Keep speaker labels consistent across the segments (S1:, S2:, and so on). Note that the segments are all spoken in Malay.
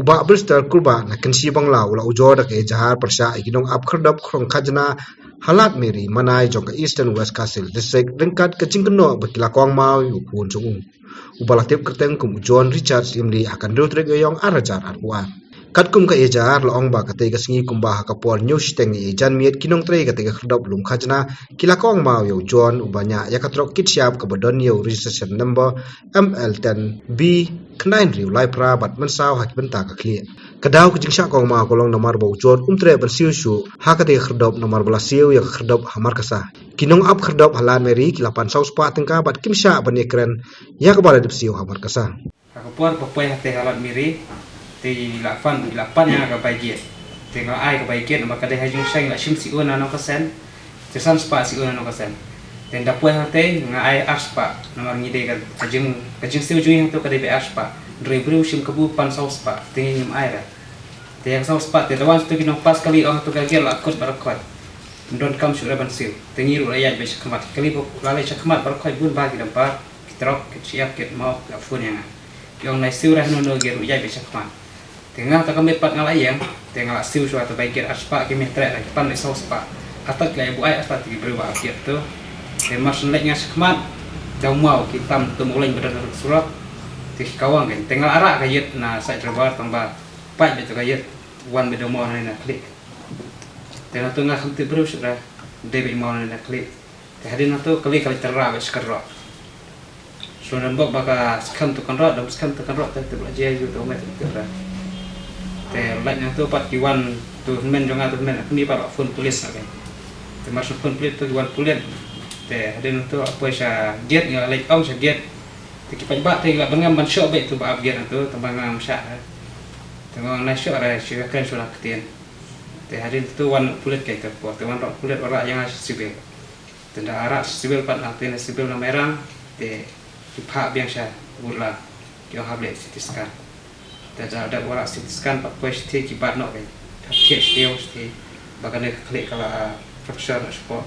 S1: ba Bristol kurba na kensi bangla ula ujor da ke jahar persha ikinong apkhardap krong khajna halat meri manai jong Eastern West Castle district ringkat kecingkeno bakila kwang mau yu pun chung ubalaktip kerteng kum John Richard imli akan rutrek yong arajar arwa katkum ka ejar loong ba kate gasngi kumba hakapor news teng ejan miet kinong tre kate khardap lum khajna kila kwang mau yu John ubanya yakatrok kitsyap kabadon yu registration number ML10B Knain riu lai pra bat mensau hak benta ka clear kadau ke jingsha kong ma kolong nomor bau jod umtre bersiu shu hakate khrdop nomor belasiu ya khrdop hamar kasa kinong ap khrdop halan meri kilapan saus pa tengka bat kimsha banekren ya kabala dipsiu hamar kasa
S2: akapor papai hate halat miri ti lapan nya ka bagiet tengah ai ka bagiet maka deh hajung sang la sim si una no kasen tesan spa si una no kasen dan dapoi hate ngai aspa nomor ngide ka kajing siu jui hatu ka debe aspa review sim kabu pan saus pa tingin yung aira tiyang saus pa tilawan tu kinong pas kali oh tu gagel akot barakot don't come sure ban siu tingiru ayat be shakmat kali bo lalai shakmat barakot bun bagi dampa kitrok siap kit mau ka fun yang yung nai siu rah no geru ayat be shakmat tengah ta kamit pat ngalai yang tengah siu suatu baikir aspa kimi tre lagi pan saus pa atat lai bu ai aspa ti berwa akiat tu temas leknya shakmat dau mau kitam tu mulai bedan surat tik kawang kan tengah arak kayet na sai terbar tambah pai betu kayet wan bedo mo na klik tengah tengah khamti bro sudah debe mo na klik hadin tu kali terra wes kerro so nambok baka skam tu kanro dam skam tu kanro tu belajar ju tu met tu ra te lain tu pat kiwan tu men jonga tu men ni par phone tulis kan termasuk phone tulis tu kiwan tulis te hadin tu apa sa jet ngal like ong sa jet tikipan bak tengok bengam ban syok bet tu bak abgian tu tembang syak tengok na syok ada syukan sulah ketien te hari tu wan kulit kai tu po wan rok kulit ora yang sibil tenda arak sibil pat atin sibil na merang te dipak biasa burla yo hable sitiskan te ada ora sitiskan pak pues te kibat no kai tiek stiau te bagane klik kala fracture sport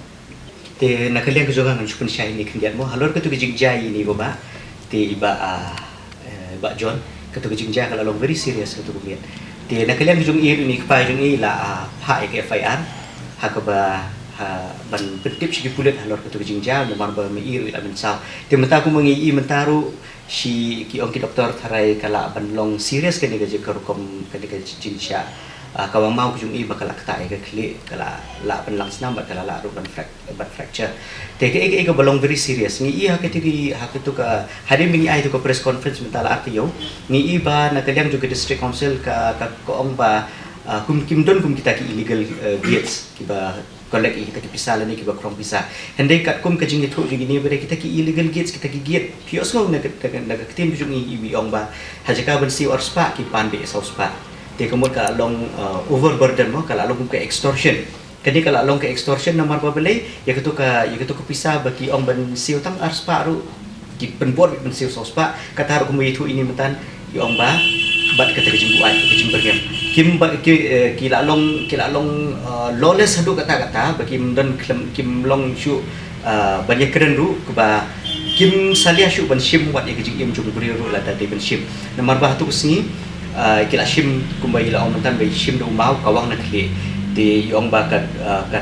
S3: te nakalian ke jogan shukun syai ni kendian mo halor ke tu jingjai ni go ba ti iba John ketu jingjai kalau long very serious ketu lihat ti nakalian jung i ni kpai jung i la ha ek FIR ha ka ba ban pentip sigi pulet halor ketu jingjai nomor ba me i la men sao ti menta ku mengi i mentaru si ki ong ki doktor tharai kala ban long serious ke ni ga je kom ke ni ga jingsha kawang mau jung i bakal kata ke kli kala la ban lang snam bakal la ru ban fracture te ke ke balong very serious ni i ha ke tu ka hari mini ai tu ka press conference mentala artio ni i ba na kaliang juga district council ka ko ong ba kum kim don kum kita ki illegal gates ki ba kolek kita ki pisala ni ki ba krong pisa hende kat kum ka jing itu jing ni ba kita ki illegal gates kita ki gate pios ngau na ketim jung i bi ong ba hajaka ban si or spa ki pan be so spa te kemud kalau long overburden mo kalau long ke extortion kadi kalau long ke extortion nomor babelai ya ketu ka pisah bagi ong ban siu tang arspa ru ki penbot ban siu sospa kata ru kemu itu ini metan ya ong ba bat kata kejimbu ai kejimbergem kim ba ki la long lawless hadu kata bagi mendon kim long shu banyak keren ru ke ba kim salia shu ban shim wat ya kejim ju beri ru la tadi ban shim nomor bah tu sengi kila shim kumbai la ong mentan bai shim do mau kawang na kli di yong ba kat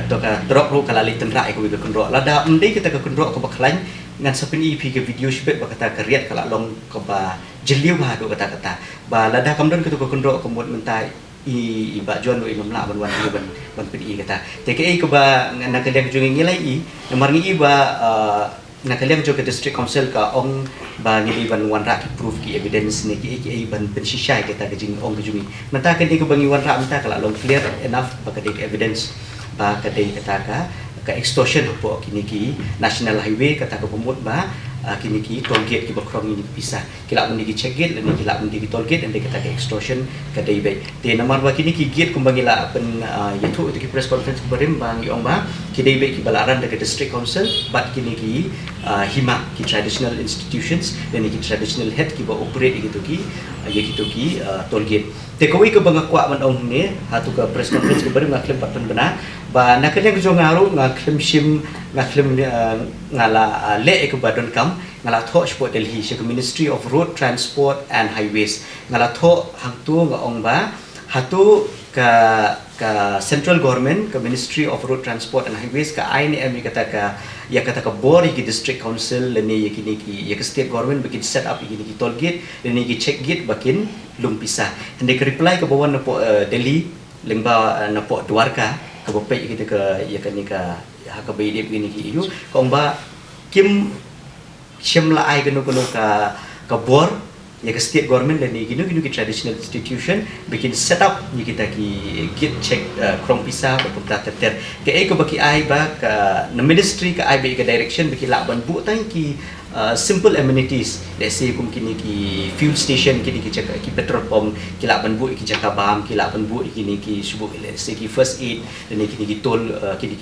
S3: to ka drop ru kala li tenra ko be kunro la da mde kita ka kunro ko baklan ngan sapin ep ke video shibet ba kata kariat kala long ko ba jeliu ba do kata ba la da kamdon ko kunro ko mod mentai i ba jon do i mamla ban wan ban pin i kata te ke ko ba na ka lek jungi ngilai i nomor ngi ba na kalian juga district council ka ong ba ngi ban wan ra proof ki evidence ni ki ban pensisai kita ke jing ong ke jungi menta ke ko bangi wan ra menta kala long clear enough ba ke evidence ba ke kata ka extortion po kini ki national highway kata ko pemut ba kini ki toll gate ki bakrong ini pisah kila mun di check gate dan kila mun di toll gate dan kata ke extortion ka dai bai te nomor ba kini ki gate kumbangi la pen yatu itu ki press conference kemarin bang ong ba kini baik ki balaran dekat district council but kini ki hima ki traditional institutions dan ki traditional head ki ba operate gitu ki ya gitu ki toll gate takeaway ke bangakwa man ong ni hatu ke press conference ke baru ngaklem patun benar ba nakanya ke jongaru ngaklem sim ngaklem ngala le ke badon kam ngala tho sport Delhi ke Ministry of Road Transport and Highways ngala tho hangtu ngaong ba hatu ka central government ke Ministry of Road Transport and Highways ka INM kata ka board ki district council leni yakini ki ke state government bikin set up yakini ki toll gate leni ki check gate bakin lumpisa hande ke reply ke bawan napo Delhi lengba napo Dwarka ke bopek kita ke yakini ka ka bayi dia begini ki yu kong ba kim shimla ai kenu ka board ya ke state government dan ginu ki traditional institution bikin setup ni kita ki gate check krong pisa berpunta ter ke ko baki ai ba ka na ministry ka ai ba ka direction bikin la ban bu tang ki simple amenities let's say kum kini ki fuel station kini ki cakap ki petrol pump ki la ban bu ki cakap bam ki la ban bu kini ki subuh let's say ki first aid dan kini ki toll kini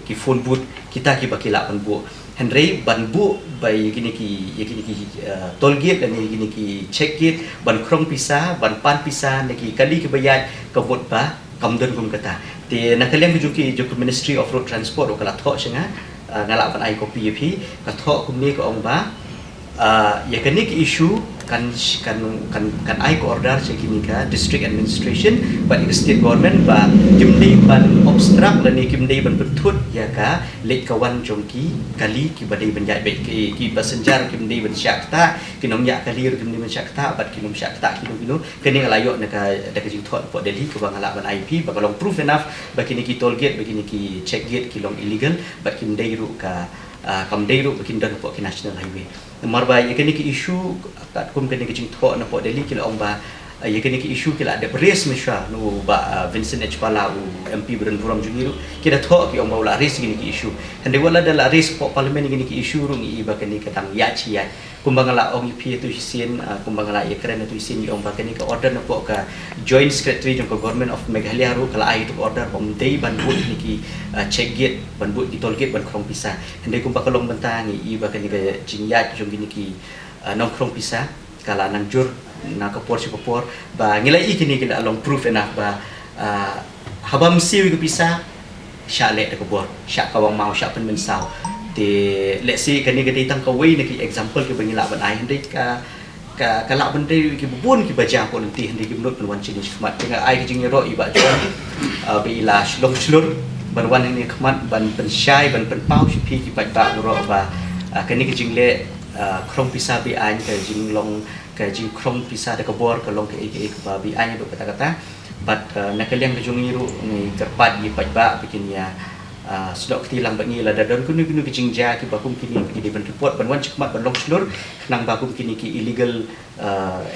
S3: ki phone booth kita ki baki la ban bu Henry ban bu by kini ki toll gate dan kini ki check gate ban krong pisah ban pan pisah neki kali ki bayar ka vote ba kamdon kum kata ti nakalian ku juki Ministry of Road Transport kala tho singa ngalak ban ai kopi pi ka tho kum ni ko ong ba ya kini ki issue kan ai ko order kini ka district administration ban state government ba kimdei ban obstruct dan kimdei ban betut ya ka lek kawan jongki kali ki badai banjai baik ki passenger kimdei ban syakta kinom ya kali kimdei ban syakta bat kinom syakta kino kini ngalayok naka daka jing thot po Delhi ko bang alak ban IP ba kalong proof enough ba kini ki toll gate ba kini ki check gate kilong illegal bat kimdei ru ka kamdei ru bikin dan po ki national highway marba ya kini ki issue kat kum kini ki jing thot na po Delhi kila ong ba ya kini ki issue kila ada race mesha no ba Vincent H Pala MP Beren Buram Jungiru kita thok ki ong ba la race kini ki issue hande wala dala race po parliament kini ki issue rung i ba kini katang ya chi ya kumbangala ong ip tu sin kumbangala ya keren tu sin ong ba kini ka order na po ka joint secretary jong ka government of Meghalaya ru kala ai tu order pom dei ban bu kini ki check gate ban bu ki toll gate ban krong pisa hande kumba kalong bentang i ba kini ka jing ya jong kini ki nong krong pisa kala nang jur na kapor si kapor ba ngilai kini kila along proof enough ba habam siwi ke pisah syale de kapor syak kawang mau syak pen mensau te let's say kani ke ditang ka way ki example ke bangila ban ai hande ka lak bende ki bubun ki baja ko nanti hande ki menut penwan sini khmat tengah ai ki jing ro i ba jon be ila shlong shlur ban wan ni khmat ban pen syai ban pen pau si pi ki ba ro ba kani ki jing le krong pisah bi ai ka jing long ka jing krong pisah de kabor ka long ke ba bi ai do kata-kata but nakaliang ke jung iru ni kerpat di ba bikin ya sedok ketilang bangi la dadon kunu ke jing ja ki bakum kini di ban report ban wan cekmat ban long slur nang bakum kini ki illegal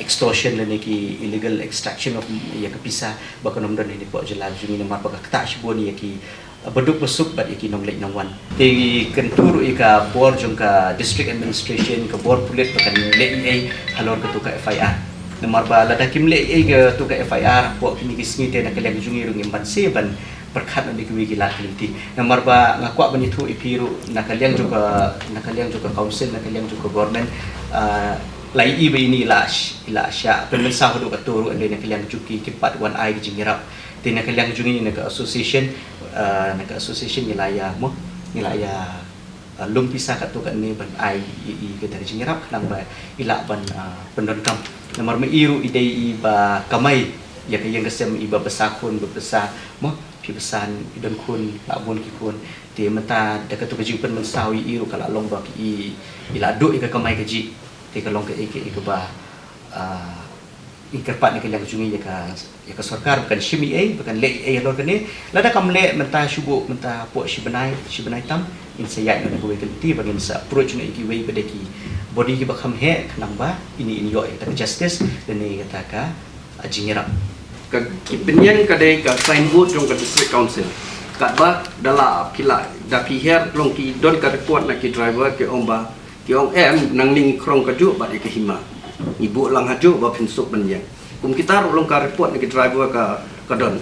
S3: extortion le ki illegal extraction of ya ke pisah bakonom don ni po jelas jung ni mar ba kata shiboni ya ki beduk besuk bat iki nong lek nong wan ti kentur ika bor jong ka district administration ka bor pulit pakan le EA halor ke tu ka FIR nomor ba lada kim le EA ke tu ka FIR po kini kisni te na kalian jungi rung imban se ban perkat na dikwi gila kelinti nomor ba ngakwa ban itu ipiru na kalian juga council na kalian juga government lai i ini ila sya pemensah do ka turu ande na kalian juki kipat wan ai jingirap ti na kalian jungi na ka association wilayah lumpisa kat tu kat ni ban ai ke dari jingirap nang ba ila ban pendonkam nomor me iru idei ba kamai ya ke yang kesem iba besakun bebesar mo pi besan idon kun labun ki kun ti menta dekat tu kejing pen mensawi iru kala long ba ki ila duk ke kamai keji ti kalong ke ba ikerpat ni kalian jungi ya ka sarkar bukan shimi bukan le lor kene lada kam le menta shubu menta po shibenai tam in sayat na go kelti bagin sa approach na iki way bedeki body ki bakam he nang ba ini yo ta justice dan ni kata ka ajingira
S4: ka kipenyan ka dai ka signboard jong ka district council kat ba dala kila da piher long ki don ka report na ki driver ke omba ki ong nang ning krong ka ju ba ke hima ibu lang haju ba pinsuk banjang kum kita ulung ka report ni driver ka don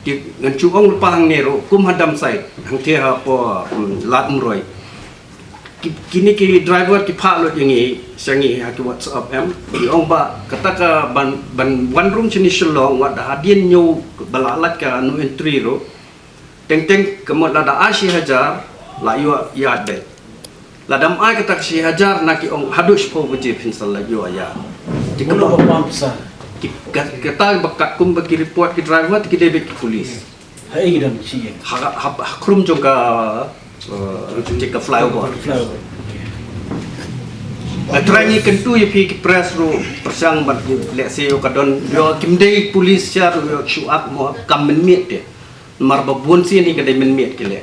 S4: di ngan chuong pahang nero kum hadam sai hang te ha po lat mroi kini ki driver ki pilot yang ni sangi ha ki WhatsApp em ki ong ba kata ka ban wan room chini shlong wa da hadien nyu balalat ka no entry ro teng kemot la da 80,000 la yo ya de la dam ai kata 80,000 na ki ong hadus po wajib insal la yo ya
S5: Jika berapa besar?
S4: kita bakat kum bagi report ki driver ki debit ki polis
S5: Hai dan sih.
S4: krum juga cek flyover Try kentu ya pi press ru persang bat let's say kadon yo kimdei polis syar yo show up mo kam menit de mar babun si ni kadai menit ke le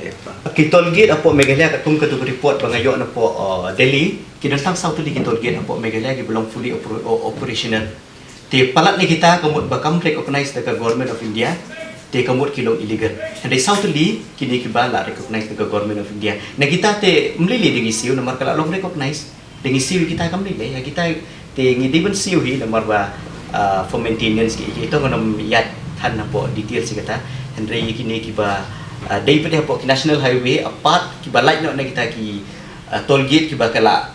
S3: Kitol gate apo Meghalaya kat kum katu report bangayo na po Delhi kinantang South di kitol gate apo Meghalaya ki belum fully operational. Ti palat ni kita kamut bakam recognize the government of India. Ti kamut kilong illegal. And South Li kini kibala recognize the government of India. Na kita te mlili ding isiu na mar kala long recognize ding isiu kita kamlili ya kita te ngidiban siu hi na mar ba for maintenance ki ito nganam yat han na po details kita. Henry kini kiba daripada po national highway apart kiba light no na kita ki toll gate kiba kala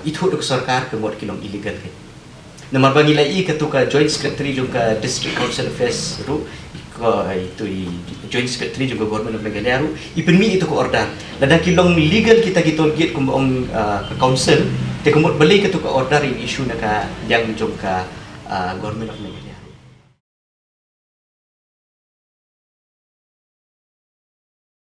S3: itu dok sarkar ke mod kilong illegal ke namar bangi lai ketuka joint secretary juga district council affairs ru ko itu joint secretary juga government of Meghalaya ru ipenmi itu ko order lada kilong legal kita ki toll gate kumbong ke council te kumot balik ketuka order in issue na ka yang jong ka government of Meghalaya